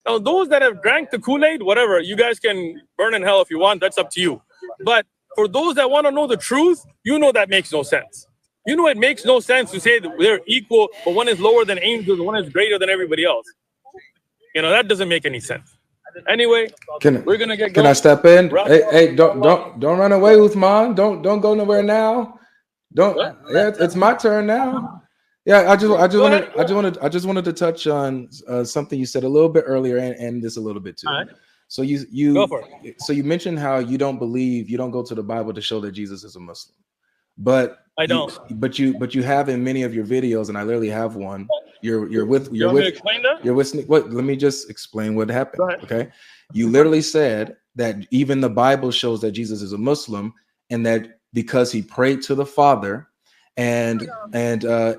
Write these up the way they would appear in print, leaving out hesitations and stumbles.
Now, those that have drank the Kool-Aid, whatever, you guys can burn in hell if you want. That's up to you. But for those that want to know the truth, you know that makes no sense. You know it makes no sense to say that they're equal, but one is lower than angels, one is greater than everybody else. You know, that doesn't make any sense. Anyway, we're gonna get going. Can I step in? Hey, don't run away, Uthman. Don't go nowhere now. Don't. Yeah, it's my turn now. Yeah, I just wanted to touch on something you said a little bit earlier and this a little bit too. Right. So you mentioned how you don't go to the Bible to show that Jesus is a Muslim, but I don't. But you have in many of your videos, and I literally have one. You want me to explain that? What? Let me just explain what happened. Okay, you literally said that even the Bible shows that Jesus is a Muslim, and that because he prayed to the Father. And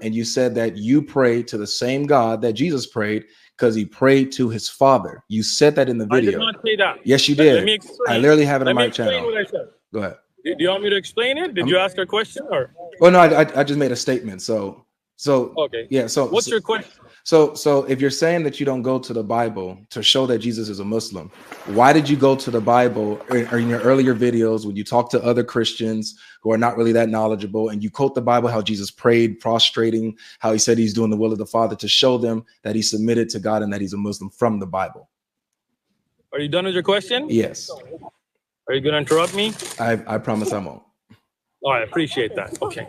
you said that you prayed to the same God that Jesus prayed because he prayed to his Father. You said that in the video. I did not say that. Yes, you did. Let me explain. I literally have it on my channel. What I said. Go ahead. Do you want me to explain it? Did you ask a question or? Oh no, I just made a statement. So okay. Yeah. So what's your question? So if you're saying that you don't go to the Bible to show that Jesus is a Muslim, why did you go to the Bible or in your earlier videos when you talk to other Christians who are not really that knowledgeable and you quote the Bible, how Jesus prayed prostrating, how he said he's doing the will of the Father to show them that he submitted to God and that he's a Muslim from the Bible? Are you done with your question? Yes. Are you going to interrupt me? I promise I won't. Oh, I appreciate that. Okay.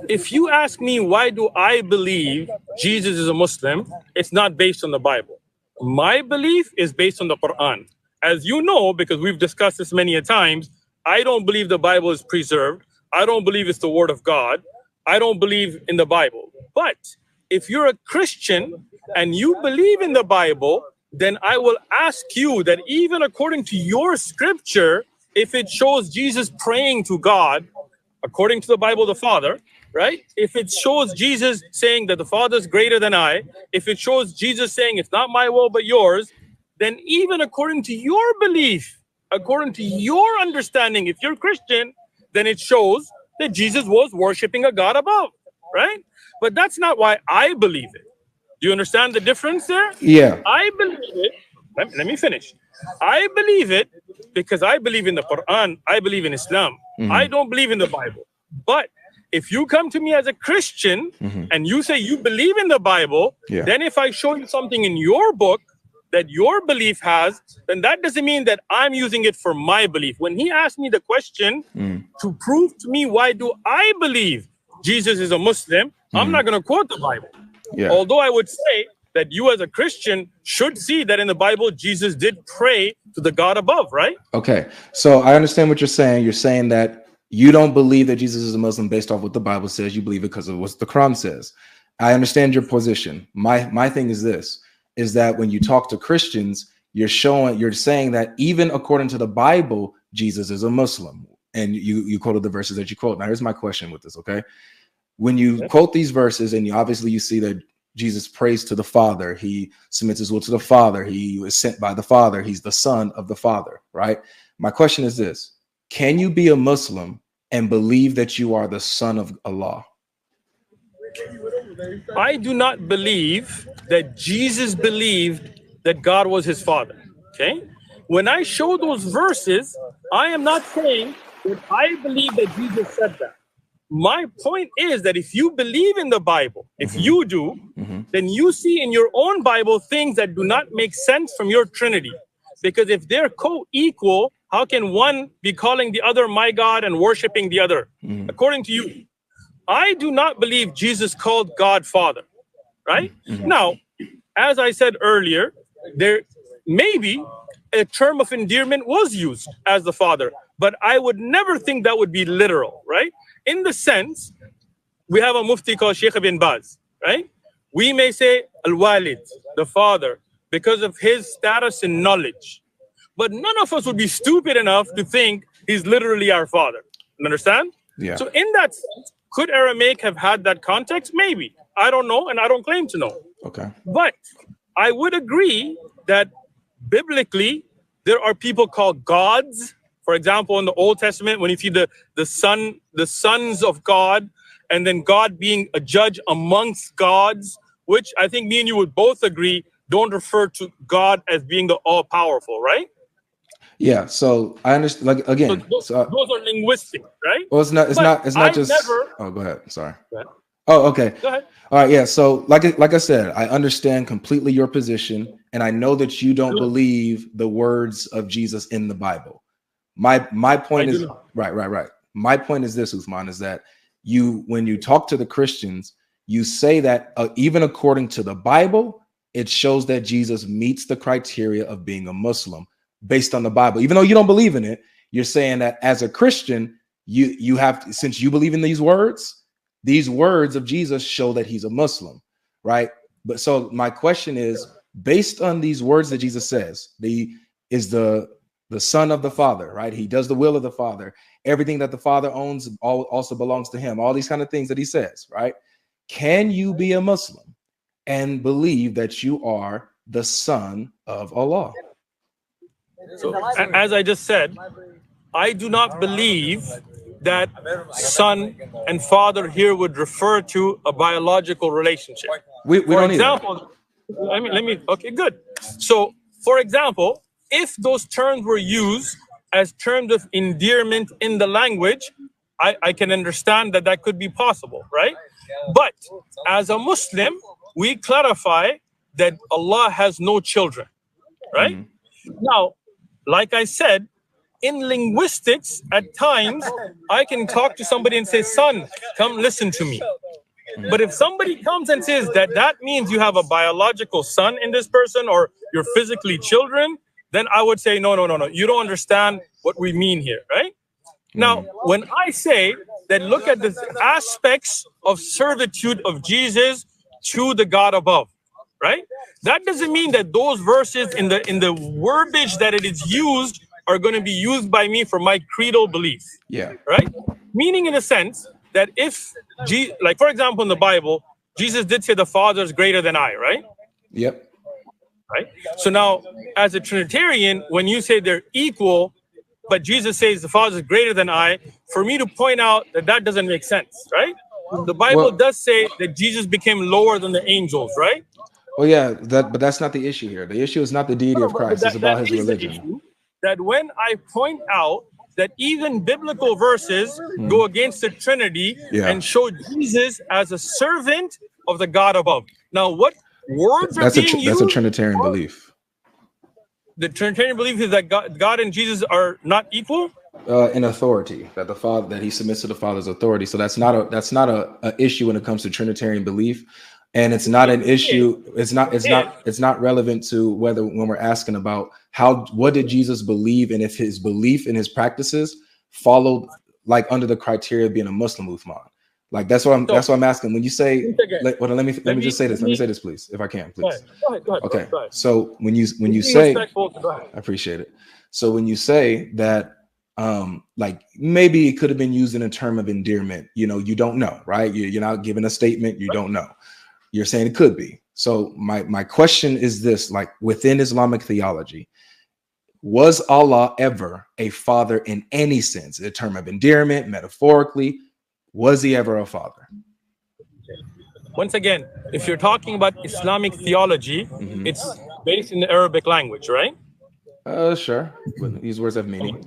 If you ask me why do I believe Jesus is a Muslim, it's not based on the Bible. My belief is based on the Quran. As you know, because we've discussed this many a times, I don't believe the Bible is preserved. I don't believe it's the word of God. I don't believe in the Bible. But if you're a Christian and you believe in the Bible, then I will ask you that even according to your scripture, if it shows Jesus praying to God, according to the Bible, the Father, right? If it shows Jesus saying that the Father is greater than I, if it shows Jesus saying it's not my will but yours, then even according to your belief, according to your understanding, if you're Christian, then it shows that Jesus was worshiping a God above, right? But that's not why I believe it. Do you understand the difference there? Yeah. I believe it. Let me finish. I believe it because I believe in the Quran. I believe in Islam. I don't believe in the Bible. But if you come to me as a Christian and you say you believe in the Bible, then if I show you something in your book that your belief has, then that doesn't mean that I'm using it for my belief. When he asked me the question to prove to me why do I believe Jesus is a Muslim, I'm not going to quote the Bible. Yeah. Although I would say that you as a Christian should see that in the Bible, Jesus did pray to the God above, right? Okay. So I understand what you're saying. You're saying that you don't believe that Jesus is a Muslim based off what the Bible says. You believe it because of what the Quran says. I understand your position. My thing is this, is that when you talk to Christians, you're saying that even according to the Bible, Jesus is a Muslim. And you quoted the verses that you quote. Now here's my question with this, okay? When you quote these verses and you see that Jesus prays to the Father, he submits his will to the Father, he was sent by the Father, he's the Son of the Father, right? My question is this: can you be a Muslim and believe that you are the son of Allah? I do not believe that Jesus believed that God was his father. Okay? When I show those verses, I am not saying that I believe that Jesus said that. My point is that if you believe in the Bible, if you do, then you see in your own Bible things that do not make sense from your Trinity. Because if they're co-equal, how can one be calling the other my God and worshiping the other? According to you, I do not believe Jesus called God Father, right? Now, as I said earlier, there maybe a term of endearment was used as the Father, but I would never think that would be literal, right? In the sense, we have a mufti called Sheikh Ibn Baz, right? We may say Al-Walid, the father, because of his status and knowledge. But none of us would be stupid enough to think he's literally our father. You understand? Yeah. So in that sense, could Aramaic have had that context? Maybe. I don't know, and I don't claim to know. Okay. But I would agree that biblically, there are people called gods. For example, in the Old Testament, when you see the sons of God, and then God being a judge amongst gods, which I think me and you would both agree don't refer to God as being the all-powerful, right? Yeah. So I understand. Like So again, those are linguistic, right? well, it's not. It's But not. It's not I just. never. Oh, go ahead. Sorry. Go ahead. Oh, okay. Go ahead. All right. Yeah. So, like I said, I understand completely your position, and I know that you don't believe the words of Jesus in the Bible. My point is right. My point is this, Uthman, is that when you talk to the Christians, you say that even according to the Bible, it shows that Jesus meets the criteria of being a Muslim based on the Bible. Even though you don't believe in it, you're saying that as a Christian, you have to, since you believe in these words of Jesus show that he's a Muslim, right? But so my question is, based on these words that Jesus says, is the son of the Father, right? He does the will of the Father. Everything that the Father owns also belongs to him. All these kind of things that he says, right? Can you be a Muslim and believe that you are the son of Allah? So, as I just said, I do not believe that son and father here would refer to a biological relationship. We For don't example, okay, good. So, for example, if those terms were used as terms of endearment in the language, I can understand that could be possible, right? But as a Muslim, we clarify that Allah has no children, right? Now, like I said, in linguistics, at times, I can talk to somebody and say, son, come listen to me. But if somebody comes and says that means you have a biological son in this person or you're physically children, then I would say, no. You don't understand what we mean here, right? Now, when I say that look at the aspects of servitude of Jesus to the God above, right? That doesn't mean that those verses in the verbiage that it is used are going to be used by me for my creedal belief. Yeah. Right? Meaning in a sense that if, like for example, in the Bible, Jesus did say the Father is greater than I, right? Yep. Right? So now, as a Trinitarian, when you say they're equal, but Jesus says the Father is greater than I, for me to point out that doesn't make sense, right? The Bible does say that Jesus became lower than the angels, right? Well, yeah, but that's not the issue here. The issue is not the deity of Christ. It's about his religion. That when I point out that even biblical verses go against the Trinity and show Jesus as a servant of the God above. Now, what words are being used? That's a Trinitarian belief. The Trinitarian belief is that God and Jesus are not equal? In authority, that the Father, that he submits to the Father's authority. So that's not a issue when it comes to Trinitarian belief. And it's not an issue. It's not relevant to when we're asking about what did Jesus believe, and if his belief and his practices followed like under the criteria of being a Muslim, Uthman. Like that's what I'm asking. When you say, let me just say this. Let me say this, please, if I can, please. Go ahead. Okay. So when you say, I appreciate it. So when you say that, like maybe it could have been used in a term of endearment, you don't know, right? You're not giving a statement. You don't know. You're saying it could be. So my question is this, like within Islamic theology, was Allah ever a father in any sense, a term of endearment, metaphorically? Was he ever a father? Once again, if you're talking about Islamic theology, it's based in the Arabic language, right? Sure. These words have meaning.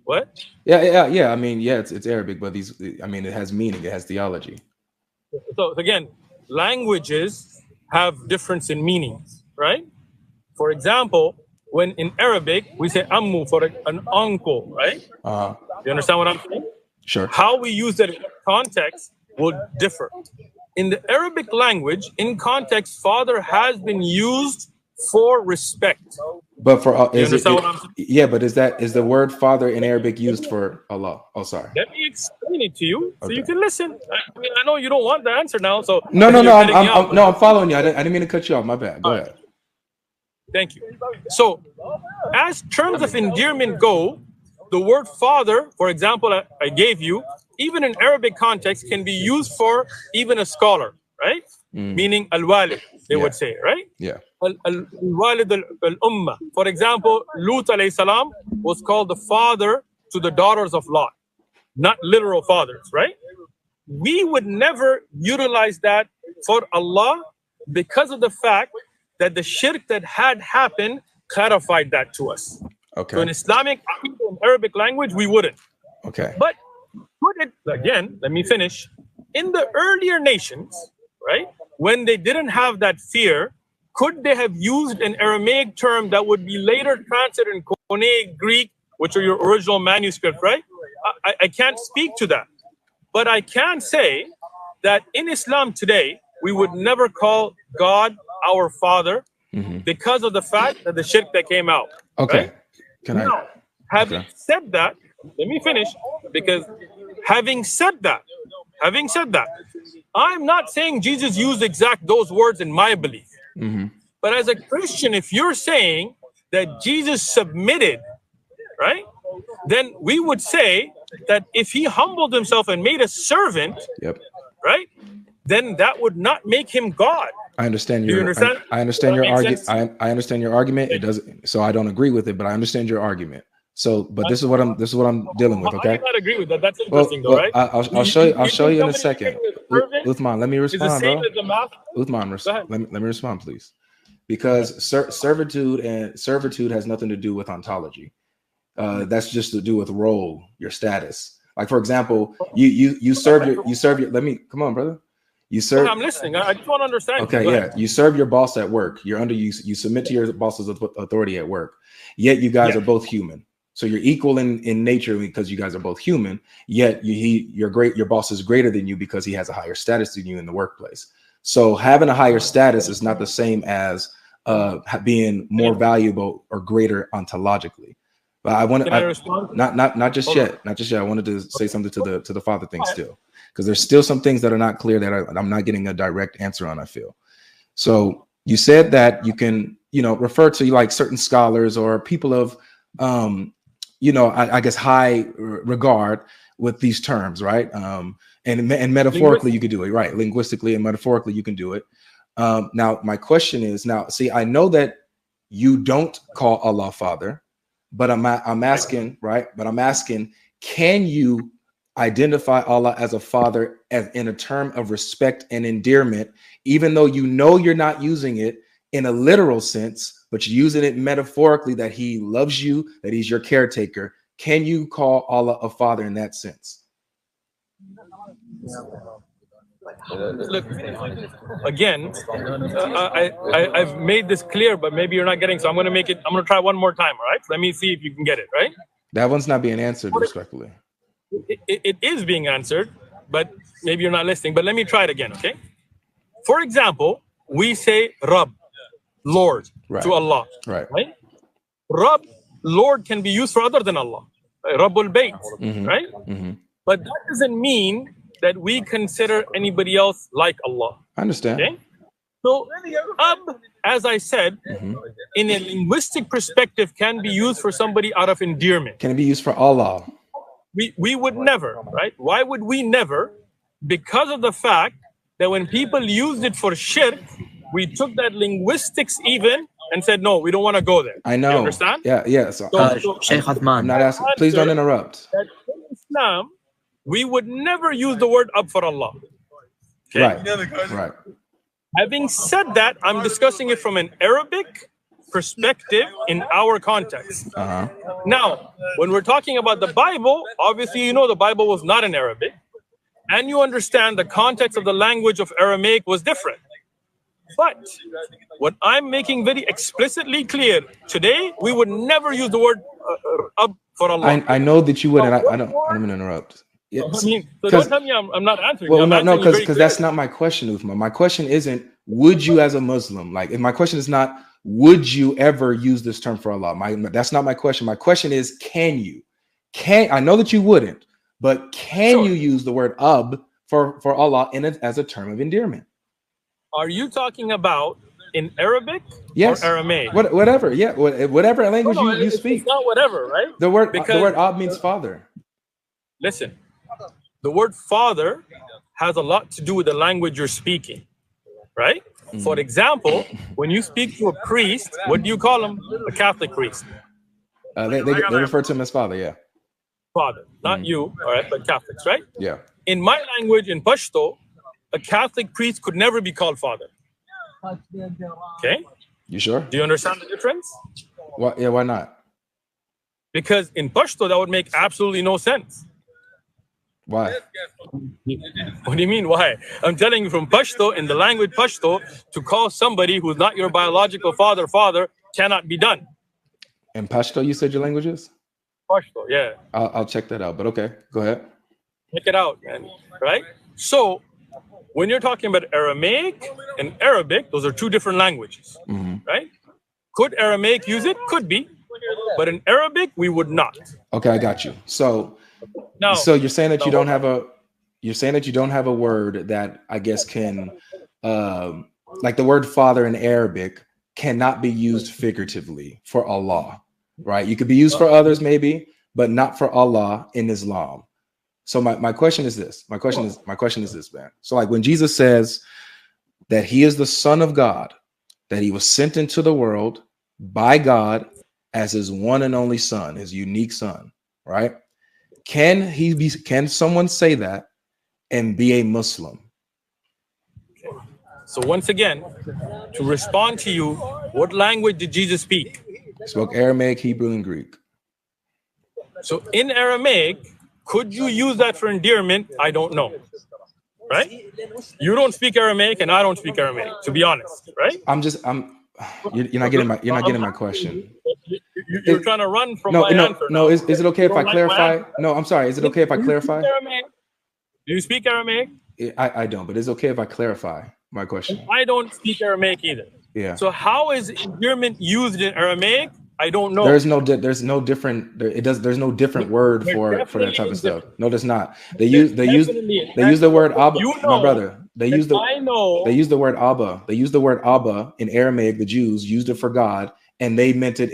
What? Yeah. I mean, yeah, it's Arabic, but it has meaning. It has theology. So again, languages have difference in meanings, right? For example, when in Arabic we say ammu for an uncle, right? You understand what I'm saying? Sure. How we use that in context will differ. In the Arabic language, in context, father has been used for respect. But for you understand what I'm saying? Yeah, but is the word father in Arabic used for Allah? Oh, sorry. Let me explain it to you so you can listen. I mean, I know you don't want the answer now, so no. I'm following you. I didn't mean to cut you off. My bad. Go ahead. Thank you. So, as terms of endearment go, the word father, for example, I gave you, even in Arabic context, can be used for even a scholar, right? Meaning al-walid, they would say, right? Yeah. Al-walid al-umma. For example, Lut alayhi salam was called the father to the daughters of Lot, not literal fathers, right? We would never utilize that for Allah because of the fact that the shirk that had happened clarified that to us. Okay. So in Islamic, in Arabic language, we wouldn't. Okay. But put it again, let me finish. In the earlier nations, right, when they didn't have that fear, could they have used an Aramaic term that would be later translated in Koine Greek, which are your original manuscript, right? I can't speak to that. But I can say that in Islam today, we would never call God our Father because of the fact that the shirk that came out. Okay. Right? Now, having said that, let me finish, because having said that, I'm not saying Jesus used exact those words in my belief. But as a Christian, if you're saying that Jesus submitted, right, then we would say that if he humbled himself and made a servant, right, then that would not make him God. I understand your. Do you understand? I understand your argument. I understand your argument. It doesn't. So I don't agree with it, but I understand your argument. So, but this is what I'm dealing with. Okay. I do not agree with that. That's interesting, though, right? I'll show you. I'll show you in a second. Uthman, let me respond, bro. Uthman, let me respond, please. Because servitude has nothing to do with ontology. That's just to do with role, your status. Like, for example, you serve your. Let me come on, brother. You serve. I'm listening. I just want to understand. Okay, yeah. You serve your boss at work. You're under you. You submit to your boss's authority at work. Yet you guys are both human. So you're equal in nature because you guys are both human. Yet you're great. Your boss is greater than you because he has a higher status than you in the workplace. So having a higher status is not the same as being more valuable or greater ontologically. But I want to not just yet. I wanted to say something to the father thing still, because there's still some things that are not clear that I'm not getting a direct answer on. I feel. So you said that you can refer to like certain scholars or people of I guess high regard with these terms, right? And metaphorically you could do it, right? Linguistically and metaphorically you can do it. Now my question is, see, I know that you don't call Allah Father, but I'm asking, right? But I'm asking, can you identify Allah as a father in a term of respect and endearment, even though you're not using it in a literal sense, but you're using it metaphorically, that he loves you, that he's your caretaker? Can you call Allah a father in that sense? Look, again, I've made this clear, but maybe you're not getting. So I'm going to try one more time. All right. Let me see if you can get it. Right. That one's not being answered respectfully. It is being answered, but maybe you're not listening. But let me try it again. Okay. For example, we say Rabb, Lord, to Allah. Right. Rabb, Lord, can be used for other than Allah. Rabbul Bayt. Right. But that doesn't mean that we consider anybody else like Allah. I understand. Okay? So, as I said, in a linguistic perspective, can be used for somebody out of endearment. Can it be used for Allah? We would never, right? Why would we never? Because of the fact that when people used it for shirk, we took that linguistics even and said, no, we don't want to go there. I know. You understand? Yeah. So Sheikh Uthman. I'm not asking. Please don't interrupt. That in Islam, we would never use the word Ab for Allah. Okay? Right. Having said that, I'm discussing it from an Arabic perspective in our context. Now, when we're talking about the Bible, obviously, the Bible was not in Arabic, and you understand the context of the language of Aramaic was different. But what I'm making very explicitly clear today, we would never use the word Ab for Allah. I know that you would, and I don't mean to interrupt. Yes. So don't tell me I'm not answering. Well, no, because that's not my question, Uthman. My question isn't, would you as a Muslim, my question is not, would you ever use this term for Allah? That's not my question. My question is, can you? I know that you wouldn't, but can you use the word Ab for Allah as a term of endearment? Are you talking about in Arabic or Aramaic? Whatever, yeah, whatever language you speak. It's not whatever, right? The word Ab means father. Listen, the word father has a lot to do with the language you're speaking, right? For example, when you speak to a priest, what do you call him? A Catholic priest. They refer to him as father, yeah. Father, not you, all right, but Catholics, right? Yeah. In my language, in Pashto, a Catholic priest could never be called father. Okay? You sure? Do you understand the difference? Why, yeah, why not? Because in Pashto, that would make absolutely no sense. Why? What do you mean, why? I'm telling you, from Pashto, in the language Pashto, to call somebody who's not your biological father cannot be done. In Pashto, you said your language is? Pashto, yeah. I'll check that out, but okay, go ahead. Check it out, man. Right? So, when you're talking about Aramaic and Arabic, those are two different languages, right? Could Aramaic use it? Could be. But in Arabic, we would not. Okay, I got you. So Now, you're saying that you don't have a word that I guess can like the word father in Arabic cannot be used figuratively for Allah, right? You could be used for others maybe, but not for Allah in Islam. So my question is this. My question is this, man. So like when Jesus says that he is the Son of God, that he was sent into the world by God as his one and only son, his unique son, right? Can someone say that and be a Muslim? So once again, to respond to you, what language did Jesus speak? He spoke Aramaic, Hebrew, and Greek. So in Aramaic, could you use that for endearment? I don't know. Right? You don't speak Aramaic and I don't speak Aramaic, to be honest, right? You're not getting my question. You're trying to run from my answer. No, is it okay if I clarify? No, I'm sorry. Is it okay if I clarify? Do you speak Aramaic? I don't, but it's okay if I clarify my question. I don't speak Aramaic either. Yeah. So how is endearment used in Aramaic? I don't know. There's no different word for that type of stuff. No, there's not. They use the word Abba, my brother. They use the word Abba. They use the word Abba in Aramaic. The Jews used it for God, and they meant it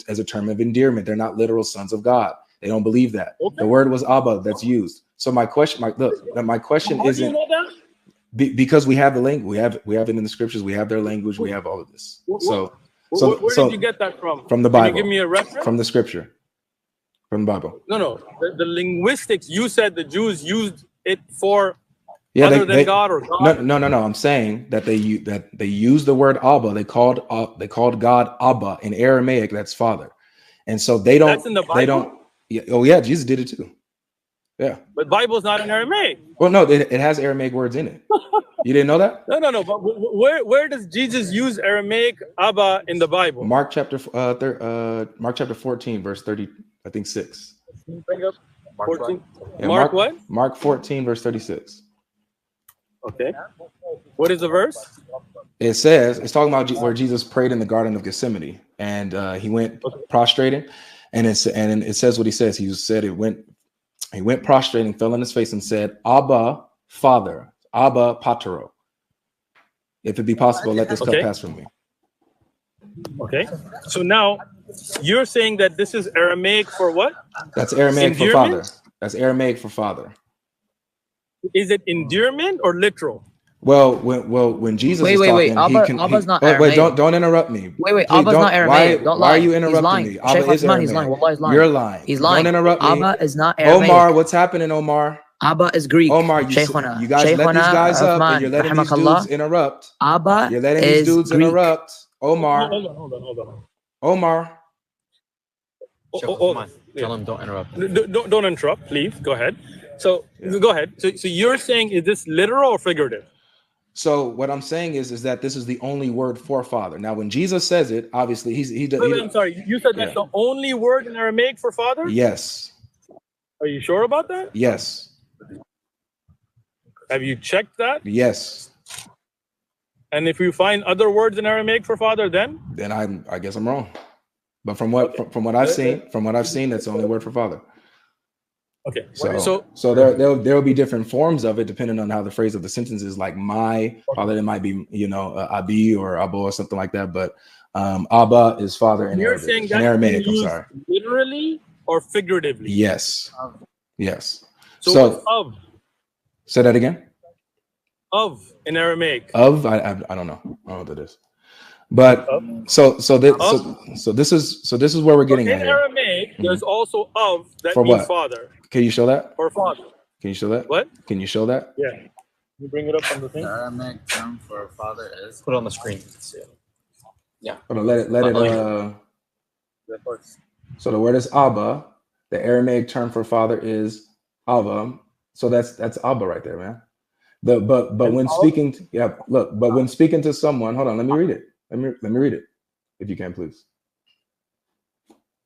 as a term of endearment. They're not literal sons of God. They don't believe that. Okay. The word was Abba that's used. So my question isn't, you know that? Because we have the language. We have it in the scriptures. We have their language. We have all of this. Where did you get that from? From the Bible. Can you give me a reference? From the scripture. From the Bible. No. The linguistics, you said the Jews used it for other than God or God. No. I'm saying that they use the word Abba. They called God Abba in Aramaic. That's father. And so they don't. That's in the Bible? They don't. Yeah, oh yeah, Jesus did it too. Yeah. But Bible's not in Aramaic. Well, no, it has Aramaic words in it. You didn't know that? No. But where does Jesus use Aramaic Abba in the Bible? Mark chapter 14, verse 30, I think 6. Bring up 14. Yeah, Mark what? Mark 14, verse 36. Okay. What is the verse? It says, it's talking about where Jesus prayed in the Garden of Gethsemane, and he went prostrating, and it says what he says. He went prostrating, fell on his face, and said, Abba, Father, Abba, Patero. If it be possible, let this cup pass from me. Okay. So now you're saying that this is Aramaic for what? That's Aramaic for father. That's Aramaic for father. Is it endearment or literal? Well, when Jesus wait, Abba's not Aramaic. Wait, don't interrupt me. Wait, Abba's not Aramaic. Don't lie. Why are you interrupting me? Abba is Aramaic. He's lying. Wallah, he's lying. You're lying. He's lying. Don't interrupt me. Abba is not Aramaic. Omar, what's happening, Omar? Abba is Greek. Omar, you guys let these guys up, and you're letting these dudes interrupt. Abba You're letting these dudes interrupt. Omar. Hold on. Omar. Sheikh Uthman, tell him don't interrupt. Don't interrupt, please. Go ahead. So go ahead. So you're saying, is this literal or figurative? So what I'm saying is that this is the only word for father. Now, when Jesus says it, obviously I'm sorry. You said that's the only word in Aramaic for father? Yes. Are you sure about that? Yes. Have you checked that? Yes. And if you find other words in Aramaic for father, then I guess I'm wrong. But from what I've seen, that's the only word for father. Okay. So there'll be different forms of it depending on how the phrase of the sentence is. Like my father, it might be Abi or Abo or something like that. But Abba is father in Arabic. Saying that in Aramaic. I'm sorry. Literally or figuratively? Yes. Yes. So of. Say that again. Of in Aramaic. Of I don't know. I don't know what that is. But so this is where we're getting at. In Aramaic, there's also of that for means what? father. Can you show that? For father. Can you show that? What? Can you show that? Yeah. You bring it up on the thing. The Aramaic term for father is put on the screen. Yeah. Hold on, let it. So the word is Abba. The Aramaic term for father is Abba. So that's Abba right there, man. But when speaking, but when speaking to someone, hold on, let me read it. Let me read it, if you can, please.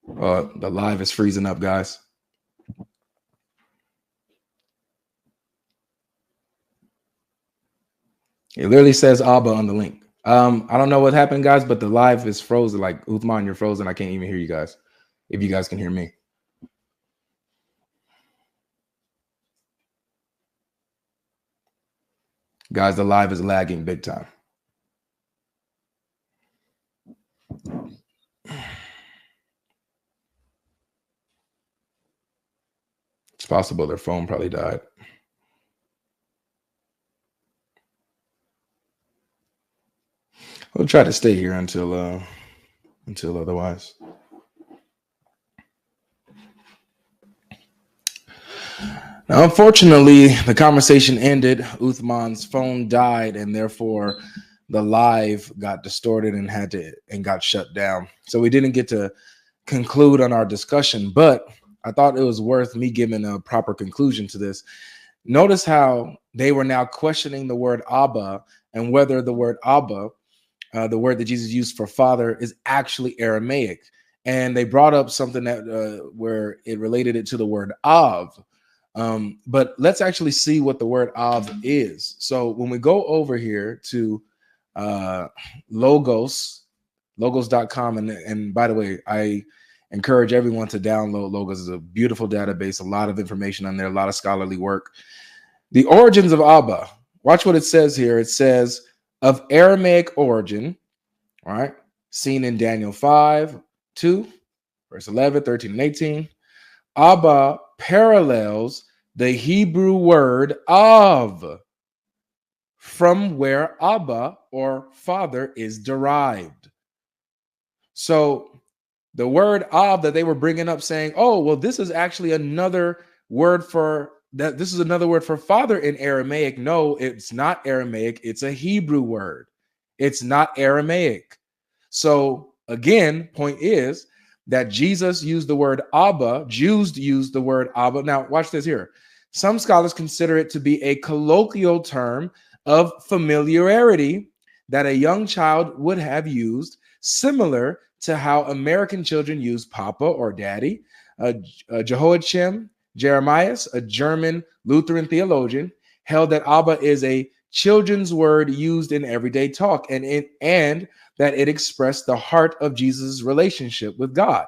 The live is freezing up, guys. It literally says Abba on the link. I don't know what happened, guys, but the live is frozen. Like, Uthman, you're frozen. I can't even hear you guys. If you guys can hear me. Guys, the live is lagging big time. It's possible their phone probably died. We'll try to stay here until otherwise. Now, unfortunately, the conversation ended. Uthman's phone died, and therefore the live got distorted and got shut down. So we didn't get to conclude on our discussion, but I thought it was worth me giving a proper conclusion to this. Notice how they were now questioning the word Abba and whether the word Abba, the word that Jesus used for father, is actually Aramaic. And they brought up something that where it related it to the word Av. But let's actually see what the word Av is. So when we go over here to logos.com, and by the way, I encourage everyone to download Logos. It's a beautiful database, a lot of information on there, a lot of scholarly work. The origins of Abba. Watch what it says here. It says, of Aramaic origin, all right, seen in Daniel 5:2, verse 11, 13, and 18. Abba parallels the Hebrew word Av, from where Abba, or father, is derived. So the word Av that they were bringing up, saying, oh, well, this is actually another word for that. This is another word for father in Aramaic. No, it's not Aramaic. It's a Hebrew word. It's not Aramaic. So again, point is that Jesus used the word Abba. Jews used the word Abba. Now, watch this here. Some scholars consider it to be a colloquial term of familiarity that a young child would have used, similar to how American children use Papa or Daddy. Jehoiachim Jeremias, a German Lutheran theologian, held that Abba is a children's word used in everyday talk, and that it expressed the heart of Jesus' relationship with God.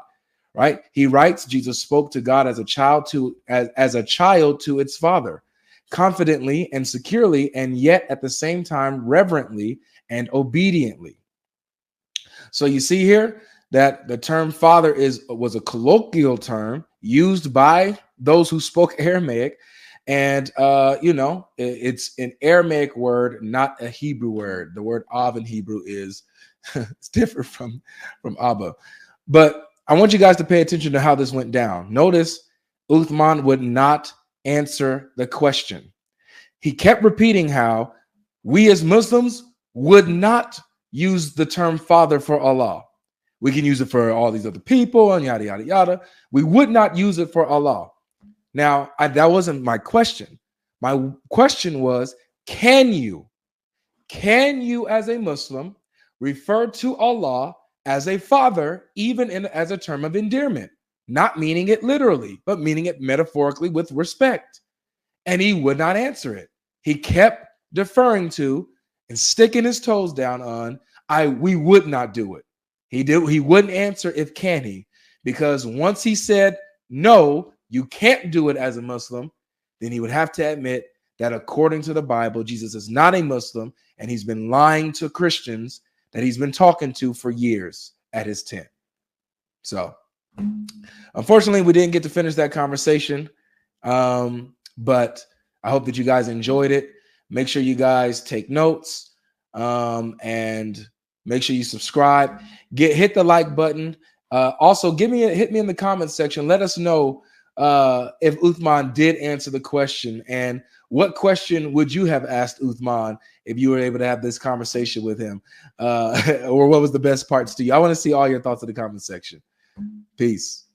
Right? He writes, Jesus spoke to God as a child to its father, confidently and securely, and yet at the same time reverently and obediently. So you see here that the term father was a colloquial term used by those who spoke Aramaic, and it's an Aramaic word, not a Hebrew word. The word Av in Hebrew is it's different from Abba. But I want you guys to pay attention to how this went down. Notice Uthman would not answer the question. He kept repeating how we as Muslims would not use the term father for Allah. We can use it for all these other people and yada, yada, yada. We would not use it for Allah. Now, that wasn't my question. My question was, can you as a Muslim refer to Allah as a father, even as a term of endearment, not meaning it literally, but meaning it metaphorically with respect? And he would not answer it. He kept deferring to and sticking his toes down on, we would not do it. He wouldn't answer if can he, because once he said, no, you can't do it as a Muslim, then he would have to admit that according to the Bible, Jesus is not a Muslim, and he's been lying to Christians that he's been talking to for years at his tent. So, unfortunately, we didn't get to finish that conversation, but I hope that you guys enjoyed it. Make sure you guys take notes, and make sure you subscribe. Hit the like button. Also, hit me in the comments section. Let us know if Uthman did answer the question, and what question would you have asked Uthman if you were able to have this conversation with him, or what was the best parts to you? I want to see all your thoughts in the comment section. Peace.